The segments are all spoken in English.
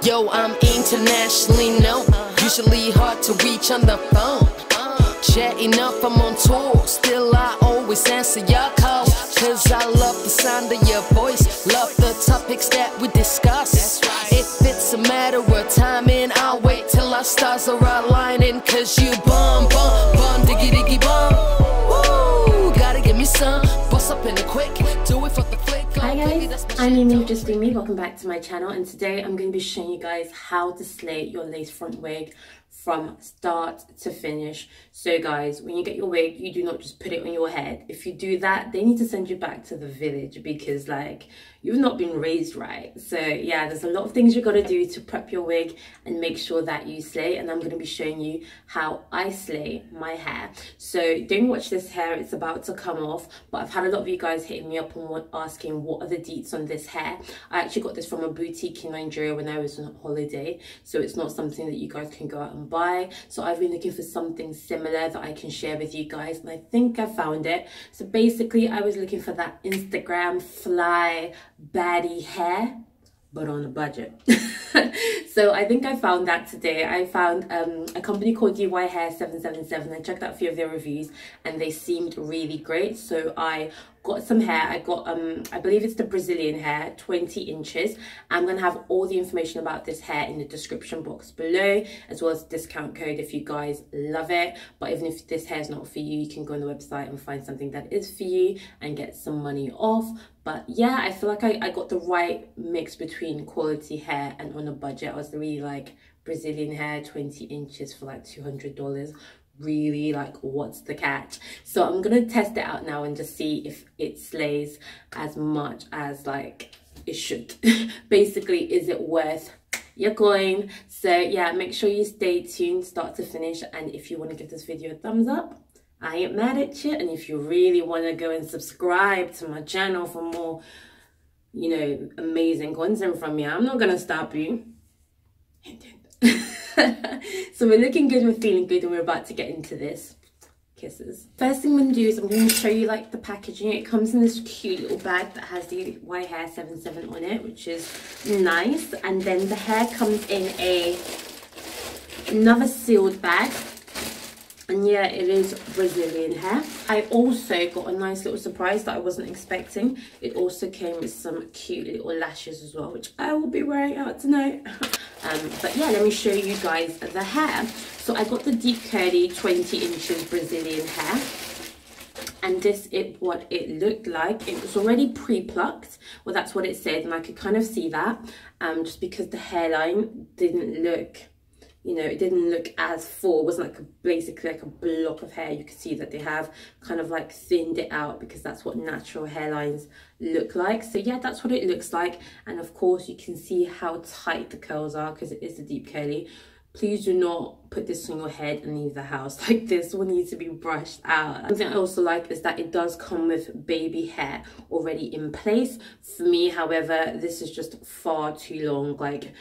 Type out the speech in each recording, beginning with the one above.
Yo, I'm internationally known, usually hard to reach on the phone. Chatting up, I'm on tour, still I always answer your calls. Cause I love the sound of your voice, love the topics that we discuss. If it's a matter of timing, I'll wait till our stars are aligning. Cause you bum, bum, bum, diggy, diggy, bum. Woo, gotta give me some, bust up in the quick, do it for the flick. Hi guys, I'm Minxes. Welcome back to my channel, and today I'm going to be showing you guys how to slay your lace front wig from start to finish. So guys, when you get your wig, you do not just put it on your head. If you do that, they need to send you back to the village because like you've not been raised right. So yeah, there's a lot of things you got to do to prep your wig and make sure that you slay, and I'm going to be showing you how I slay my hair. So don't watch this hair, it's about to come off, but I've had a lot of you guys hitting me up and asking what are the deets on this hair. I actually got this from a boutique in Nigeria when I was on holiday, so it's not something that you guys can go out and buy. So I've been looking for something similar that I can share with you guys, and I think I found it. So basically I was looking for that Instagram fly baddie hair, but on a budget. So I think I found that today. I found a company called DYHAIR777. I checked out a few of their reviews and they seemed really great. So I got some hair. I got I believe it's the Brazilian hair, 20 inches. I'm gonna have all the information about this hair in the description box below, as well as discount code if you guys love it. But even if this hair is not for you, you can go on the website and find something that is for you and get some money off. But yeah, I feel like I got the right mix between quality hair and on a budget. I was really like, Brazilian hair, 20 inches for like $200. Really, like, what's the catch? So I'm gonna test it out now and just see if it slays as much as like it should. Basically, is it worth your coin? So yeah, make sure you stay tuned start to finish, and if you want to give this video a thumbs up, I ain't mad at you. And if you really want to go and subscribe to my channel for more, you know, amazing content from me, I'm not gonna stop you. So we're looking good, we're feeling good, and we're about to get into this. Kisses. First thing I'm gonna do is I'm going to show you like the packaging. It comes in this cute little bag that has the DYHAIR777 on it, which is nice. And then the hair comes in another sealed bag. And yeah, it is Brazilian hair. I also got a nice little surprise that I wasn't expecting. It also came with some cute little lashes as well, which I will be wearing out tonight. But yeah, let me show you guys the hair. So I got the deep curly 20 inches Brazilian hair. And this is what it looked like. It was already pre-plucked. Well, that's what it said, and I could kind of see that. Just because the hairline didn't look, you know, it didn't look as full. It wasn't like basically like a block of hair. You can see that they have kind of like thinned it out because that's what natural hairlines look like. So yeah, that's what it looks like. And of course you can see how tight the curls are because it is the deep curly. Please do not put this on your head and leave the house. Like, this will need to be brushed out. Something I also like is that it does come with baby hair already in place. For me, however, this is just far too long. Like,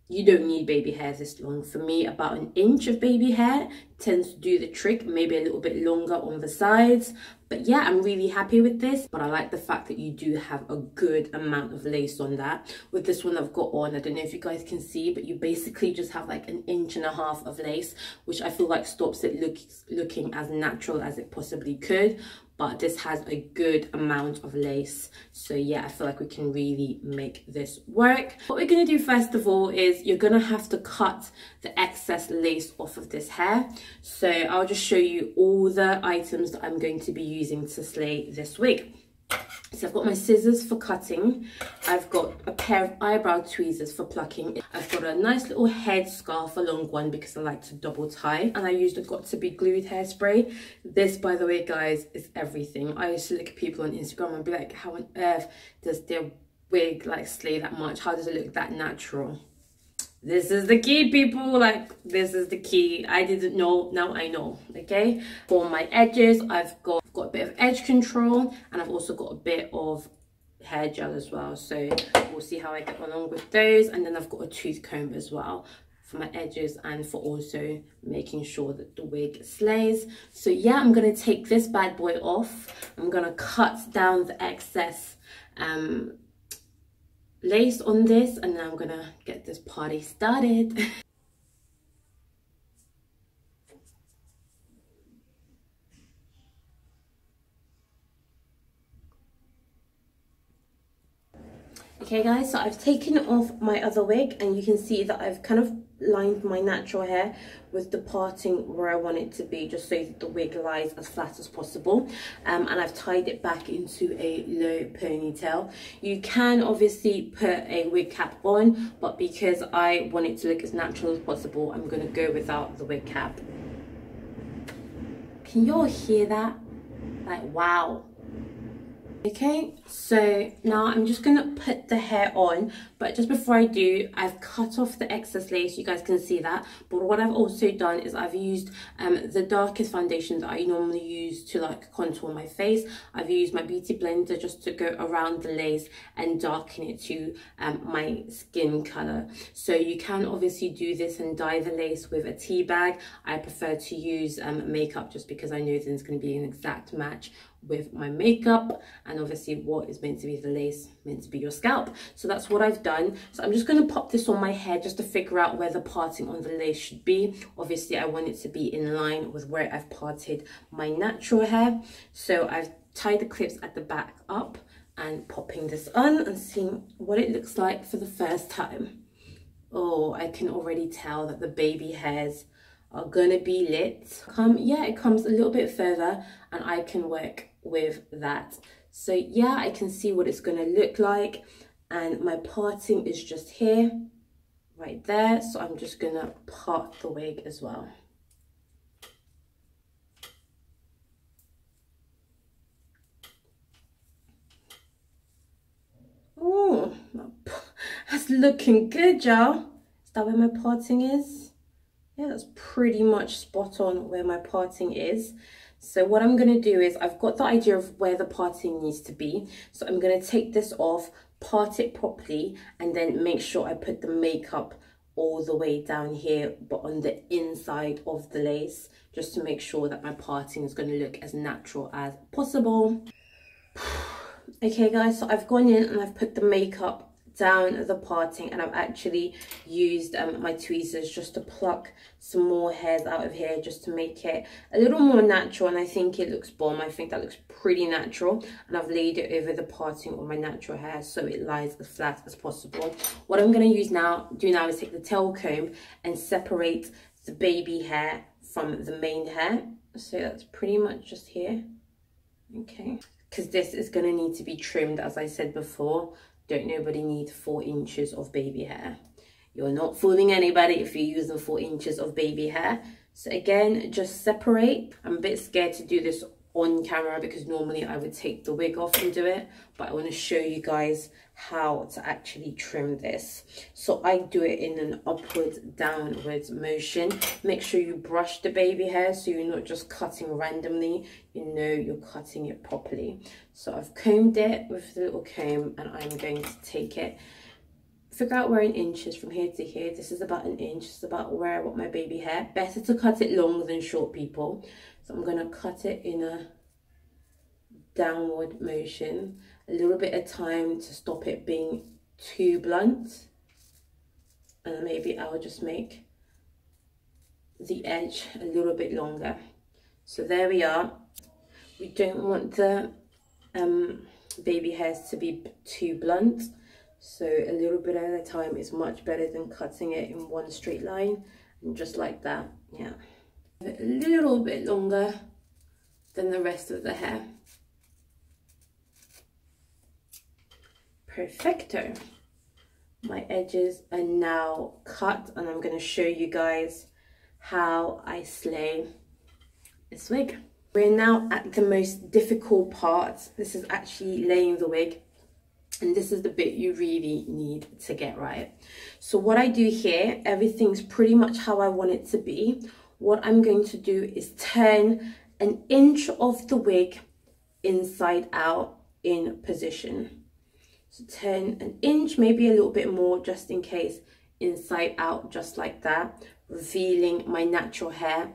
you don't need baby hair this long. For me, about an inch of baby hair tends to do the trick, maybe a little bit longer on the sides. But yeah, I'm really happy with this. But I like the fact that you do have a good amount of lace on that. With this one I've got on, I don't know if you guys can see, but you basically just have like an inch and a half of lace, which I feel like stops it looking as natural as it possibly could. But this has a good amount of lace. So yeah, I feel like we can really make this work. What we're gonna do first of all is you're gonna have to cut the excess lace off of this hair. So I'll just show you all the items that I'm going to be using to slay this wig. So I've got my scissors for cutting. I've got a pair of eyebrow tweezers for plucking. I've got a nice little head scarf, a long one, because I like to double tie. And I used a Got To Be Glued hairspray. This, by the way, guys, is everything. I used to look at people on Instagram and be like, how on earth does their wig like slay that much? How does it look that natural? This is the key, people. Like, this is the key. I didn't know, now I know. Okay, for my edges, I've got a bit of edge control, and I've also got a bit of hair gel as well. So we'll see how I get along with those. And then I've got a tooth comb as well for my edges and for also making sure that the wig slays. So yeah, I'm gonna take this bad boy off. I'm gonna cut down the excess lace on this, and then I'm gonna get this party started. Okay guys, so I've taken off my other wig, and you can see that I've kind of lined my natural hair with the parting where I want it to be, just so that the wig lies as flat as possible. And I've tied it back into a low ponytail. You can obviously put a wig cap on, but because I want it to look as natural as possible, I'm going to go without the wig cap. Can y'all hear that? Like, wow. Okay, so now I'm just gonna put the hair on, but just before I do, I've cut off the excess lace. You guys can see that. But what I've also done is I've used the darkest foundation that I normally use to like contour my face. I've used my beauty blender just to go around the lace and darken it to my skin color. So you can obviously do this and dye the lace with a tea bag. I prefer to use makeup, just because I know that it's going to be an exact match with my makeup, and obviously what is meant to be the lace meant to be your scalp. So that's what I've done. So I'm just going to pop this on my hair just to figure out where the parting on the lace should be. Obviously I want it to be in line with where I've parted my natural hair. So I've tied the clips at the back up and popping this on and seeing what it looks like for the first time. Oh, I can already tell that the baby hairs are gonna be lit. Yeah, it comes a little bit further, and I can work with that. So yeah, I can see what it's gonna look like, and my parting is just here, right there. So I'm just gonna part the wig as well. Oh, that's looking good, y'all. Is that where my parting is? Yeah, that's pretty much spot on where my parting is. So what I'm going to do is, I've got the idea of where the parting needs to be. So I'm going to take this off, part it properly, and then make sure I put the makeup all the way down here, but on the inside of the lace, just to make sure that my parting is going to look as natural as possible. Okay guys, so I've gone in and I've put the makeup down the parting, and I've actually used my tweezers just to pluck some more hairs out of here, just to make it a little more natural, and I think it looks bomb. I think that looks pretty natural, and I've laid it over the parting of my natural hair so it lies as flat as possible. What I'm going to do now is take the tail comb and separate the baby hair from the main hair. So that's pretty much just here. Okay, because this is going to need to be trimmed, as I said before. Don't nobody need 4 inches of baby hair. You're not fooling anybody if you're using 4 inches of baby hair. So again, just separate. I'm a bit scared to do this on camera because normally I would take the wig off and do it, but I want to show you guys how to actually trim this. So I do it in an upwards downwards motion. Make sure you brush the baby hair so you're not just cutting randomly, you know you're cutting it properly. So I've combed it with the little comb, and I'm going to take it, figure out where an inch is from here to here. This is about an inch. It's about where I want my baby hair. Better to cut it long than short, people. So I'm going to cut it in a downward motion, a little bit of time to stop it being too blunt, and maybe I'll just make the edge a little bit longer. So there we are. We don't want the baby hairs to be too blunt, so a little bit at a time is much better than cutting it in one straight line, and just like that. Yeah, a little bit longer than the rest of the hair. Perfecto. My edges are now cut, and I'm going to show you guys how I slay this wig. We're now at the most difficult part. This is actually laying the wig, and this is the bit you really need to get right. So what I do here, everything's pretty much how I want it to be. What I'm going to do is turn an inch of the wig inside out in position. So turn an inch, maybe a little bit more, just in case, inside out, just like that, revealing my natural hair.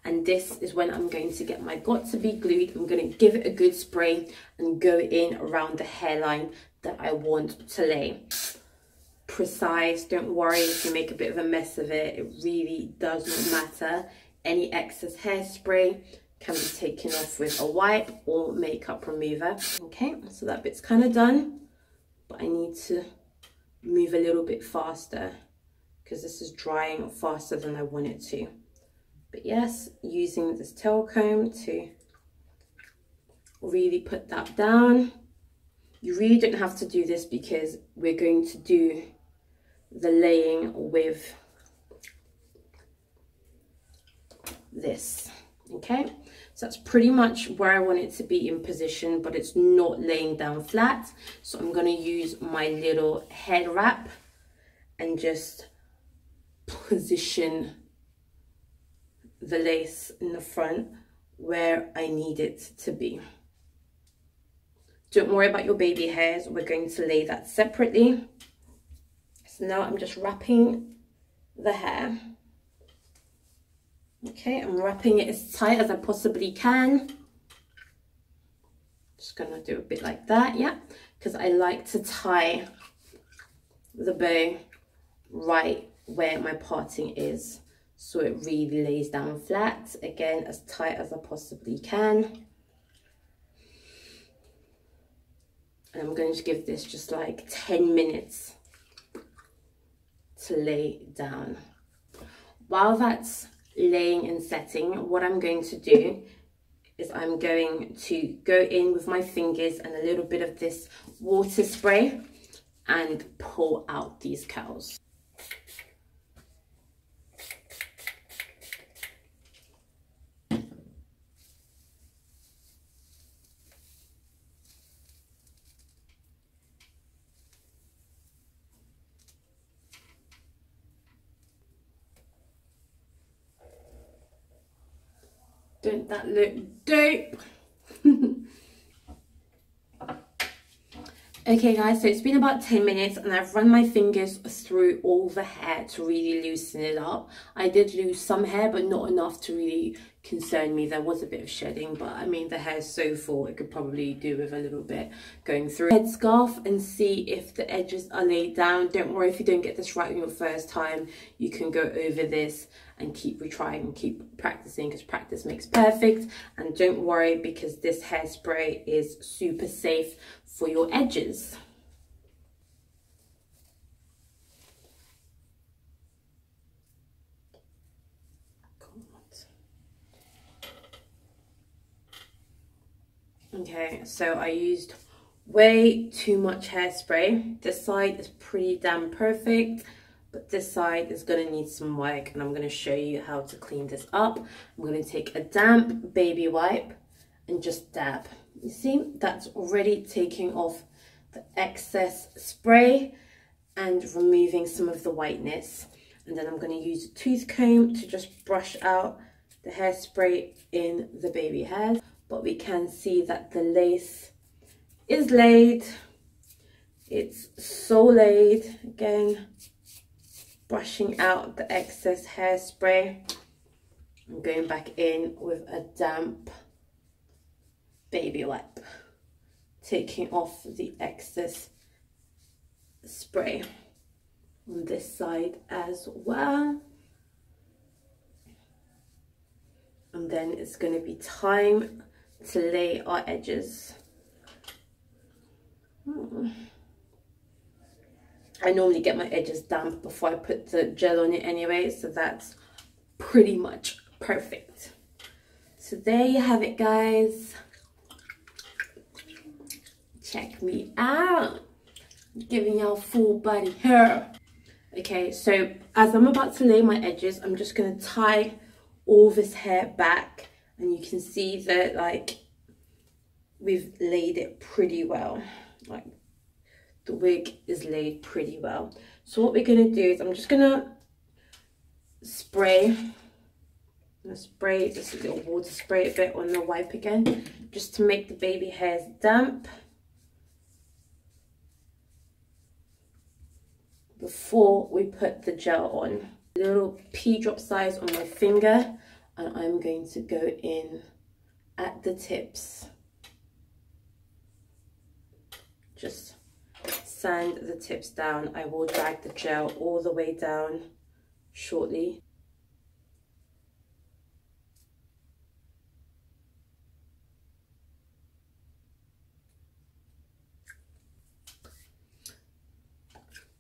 And this is when I'm going to get my got to be glued. I'm going to give it a good spray and go in around the hairline that I want to lay. Precise, don't worry if you make a bit of a mess of it, it really does not matter. Any excess hairspray can be taken off with a wipe or makeup remover. Okay, so that bit's kind of done, but I need to move a little bit faster because this is drying faster than I want it to. But yes, using this tail comb to really put that down. You really don't have to do this because we're going to do the laying with this. Okay, so that's pretty much where I want it to be in position, but it's not laying down flat. So I'm going to use my little head wrap and just position the lace in the front where I need it to be. Don't worry about your baby hairs, we're going to lay that separately. So now I'm just wrapping the hair. Okay, I'm wrapping it as tight as I possibly can. Just gonna do a bit like that, yeah, because I like to tie the bow right where my parting is, so it really lays down flat. Again, as tight as I possibly can. And I'm going to give this just like 10 minutes to lay down. While that's laying and setting, what I'm going to do is I'm going to go in with my fingers and a little bit of this water spray and pull out these curls. Don't that look dope? Okay guys, so it's been about 10 minutes and I've run my fingers through all the hair to really loosen it up. I did lose some hair, but not enough to really concern me. There was a bit of shedding, but I mean the hair is so full it could probably do with a little bit going through. Headscarf and see if the edges are laid down. Don't worry if you don't get this right on your first time. You can go over this and keep retrying and keep practicing, because practice makes perfect. And don't worry because this hairspray is super safe for your edges. Okay, so I used way too much hairspray. This side is pretty damn perfect, but this side is going to need some work, and I'm going to show you how to clean this up. I'm going to take a damp baby wipe and just dab. You see, that's already taking off the excess spray and removing some of the whiteness. And then I'm going to use a tooth comb to just brush out the hairspray in the baby hairs. But we can see that the lace is laid. It's so laid. Again, brushing out the excess hairspray. I'm going back in with a damp baby wipe, taking off the excess spray on this side as well. And then it's going to be time to lay our edges. I normally get my edges damp before I put the gel on it anyway, so that's pretty much perfect. So there you have it, guys. Check me out, giving y'all full body hair. Okay, so as I'm about to lay my edges, I'm just going to tie all this hair back, and you can see that like we've laid it pretty well. Like the wig is laid pretty well. So what we're going to do is I'm just going to spray. I'm going to spray just a little water spray a bit on the wipe again, just to make the baby hairs damp before we put the gel on. A little pea drop size on my finger, and I'm going to go in at the tips, just sand the tips down. I will drag the gel all the way down shortly.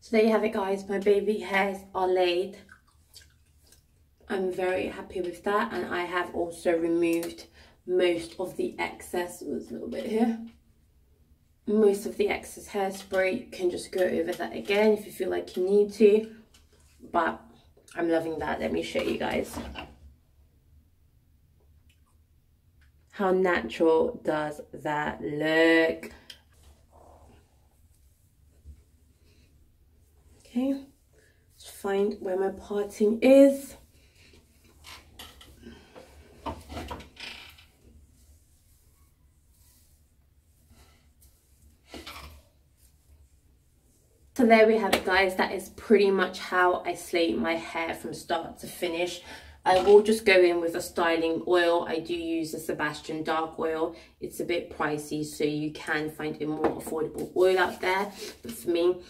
So there you have it, guys. My baby hairs are laid. I'm very happy with that, and I have also removed most of the excess. There's a little bit here. Most of the excess hairspray. You can just go over that again if you feel like you need to, but I'm loving that. Let me show you guys. How natural does that look? Okay, let's find where my parting is. So there we have it, guys. That is pretty much how I slay my hair from start to finish. I will just go in with a styling oil. I do use the Sebastian Dark Oil. It's a bit pricey, so you can find a more affordable oil out there. But for me,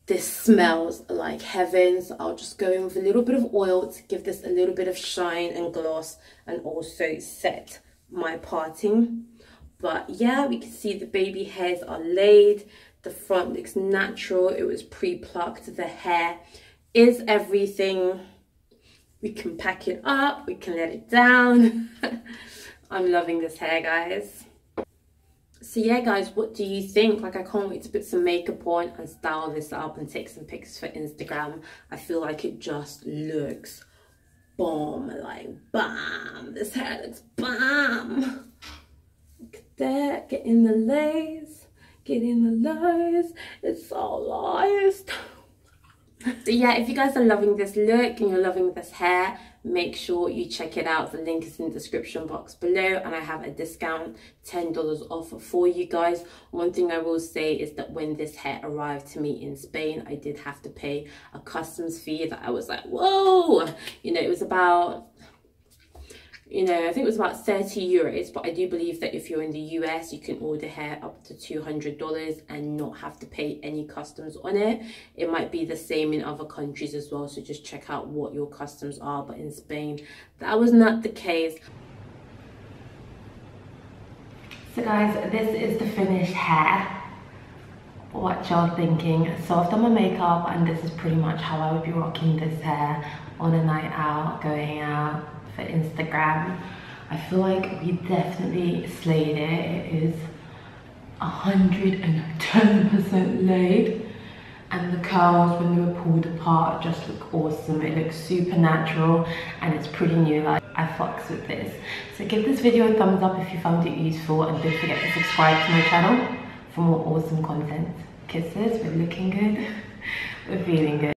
this smells like heaven, so I'll just go in with a little bit of oil to give this a little bit of shine and gloss, and also set my parting. But yeah, we can see the baby hairs are laid. The front looks natural. It was pre-plucked. The hair is everything. We can pack it up. We can let it down. I'm loving this hair, guys. So yeah, guys, what do you think? Like, I can't wait to put some makeup on and style this up and take some pics for Instagram. I feel like it just looks bomb, like bam. This hair looks bam. Look at that, get in the lace, get in the lace. It's so nice. So yeah, if you guys are loving this look and you're loving this hair, make sure you check it out. The link is in the description box below, and I have a discount, $10 off for you guys. One thing I will say is that when this hair arrived to me in Spain, I did have to pay a customs fee that I was like, whoa, you know, it was about, you know, I think it was about 30 euros, but I do believe that if you're in the US, you can order hair up to $200 and not have to pay any customs on it. It might be the same in other countries as well, so just check out what your customs are. But in Spain, that was not the case. So guys, this is the finished hair. What y'all thinking? So I've done my makeup, and this is pretty much how I would be rocking this hair on a night out, going out for Instagram. I feel like we definitely slayed it. It is 110% laid, and the curls, when they were pulled apart, just look awesome. It looks super natural, and it's pretty new. Like, I fucks with this. So give this video a thumbs up if you found it useful, and don't forget to subscribe to my channel for more awesome content. Kisses. We're looking good. We're feeling good.